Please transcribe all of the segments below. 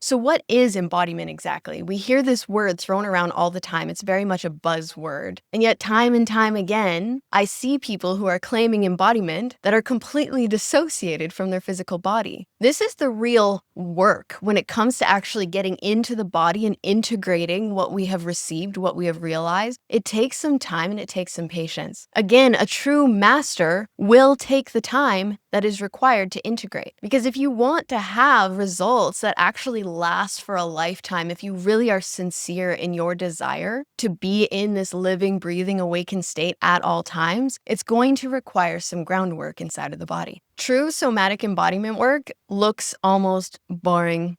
So what is embodiment exactly? We hear this word thrown around all the time. It's very much a buzzword. And yet time and time again, I see people who are claiming embodiment that are completely dissociated from their physical body. This is the real work when it comes to actually getting into the body and integrating what we have received, what we have realized. It takes some time and it takes some patience. Again, a true master will take the time that is required to integrate. Because if you want to have results that actually last for a lifetime, if you really are sincere in your desire to be in this living, breathing, awakened state at all times, it's going to require some groundwork inside of the body. True somatic embodiment work looks almost boring.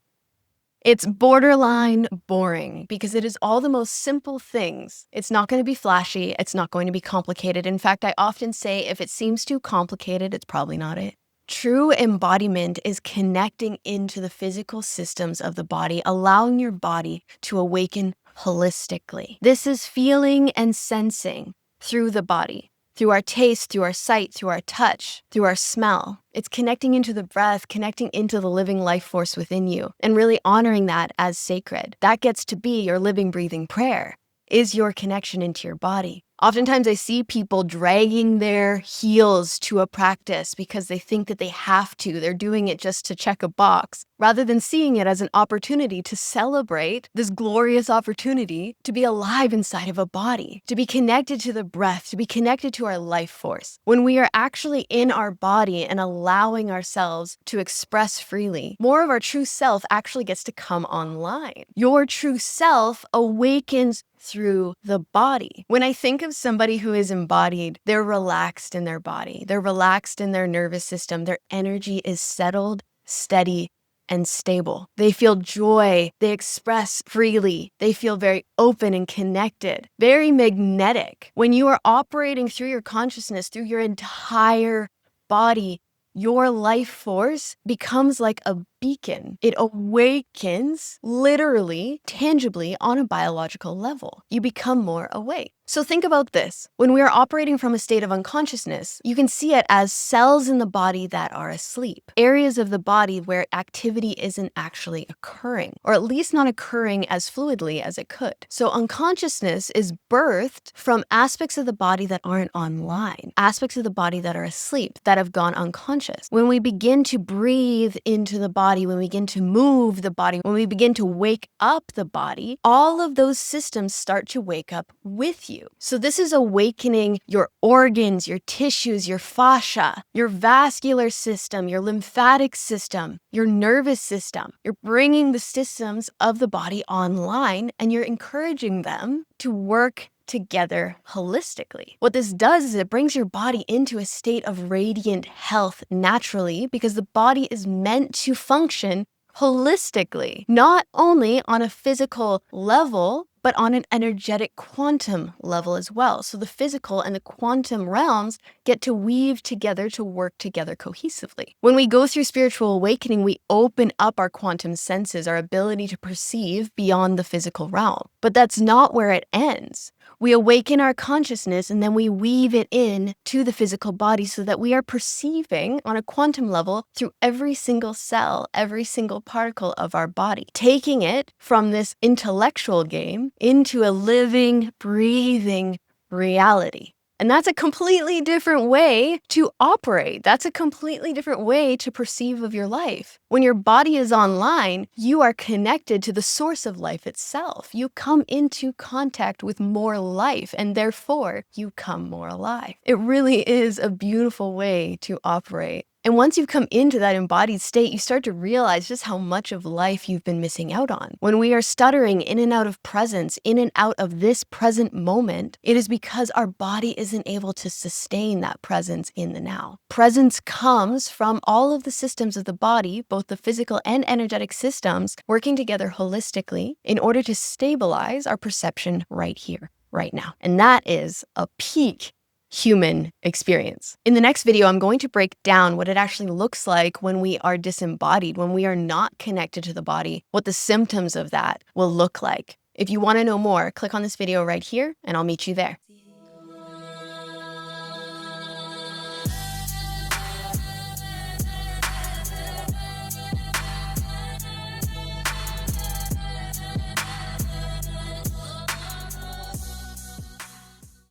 It's borderline boring because it is all the most simple things. It's not going to be flashy. It's not going to be complicated. In fact, I often say if it seems too complicated, it's probably not it. True embodiment is connecting into the physical systems of the body, allowing your body to awaken holistically. This is feeling and sensing through the body, through our taste, through our sight, through our touch, through our smell. It's connecting into the breath, connecting into the living life force within you, and really honoring that as sacred. That gets to be your living, breathing prayer, is your connection into your body. Oftentimes I see people dragging their heels to a practice because they think that they have to. They're doing it just to check a box, rather than seeing it as an opportunity to celebrate this glorious opportunity to be alive inside of a body, to be connected to the breath, to be connected to our life force. When we are actually in our body and allowing ourselves to express freely, more of our true self actually gets to come online. Your true self awakens through the body. When I think of somebody who is embodied, they're relaxed in their body. They're relaxed in their nervous system. Their energy is settled, steady, and stable. They feel joy. They express freely. They feel very open and connected, very magnetic. When you are operating through your consciousness, through your entire body, your life force becomes like a beacon. It awakens literally, tangibly on a biological level. You become more awake. So think about this. When we are operating from a state of unconsciousness, you can see it as cells in the body that are asleep, areas of the body where activity isn't actually occurring, or at least not occurring as fluidly as it could. So unconsciousness is birthed from aspects of the body that aren't online, aspects of the body that are asleep, that have gone unconscious. When we begin to breathe into the body, when we begin to move the body, when we begin to wake up the body, all of those systems start to wake up with you. So this is awakening your organs, your tissues, your fascia, your vascular system, your lymphatic system, your nervous system. You're bringing the systems of the body online and you're encouraging them to work together holistically. What this does is it brings your body into a state of radiant health naturally, because the body is meant to function holistically, not only on a physical level, but on an energetic quantum level as well. So the physical and the quantum realms get to weave together to work together cohesively. When we go through spiritual awakening, we open up our quantum senses, our ability to perceive beyond the physical realm. But that's not where it ends. We awaken our consciousness and then we weave it in to the physical body so that we are perceiving on a quantum level through every single cell, every single particle of our body, taking it from this intellectual game into a living, breathing reality. And that's a completely different way to operate. That's a completely different way to perceive of your life. When your body is online, you are connected to the source of life itself. You come into contact with more life, and therefore you come more alive. It really is a beautiful way to operate. And once you've come into that embodied state, you start to realize just how much of life you've been missing out on. When we are stuttering in and out of presence, in and out of this present moment, it is because our body isn't able to sustain that presence in the now. Presence comes from all of the systems of the body, both the physical and energetic systems, working together holistically in order to stabilize our perception right here, right now. And that is a peak human experience. In the next video, I'm going to break down what it actually looks like when we are disembodied, when we are not connected to the body, what the symptoms of that will look like. If you want to know more, click on this video right here and I'll meet you there.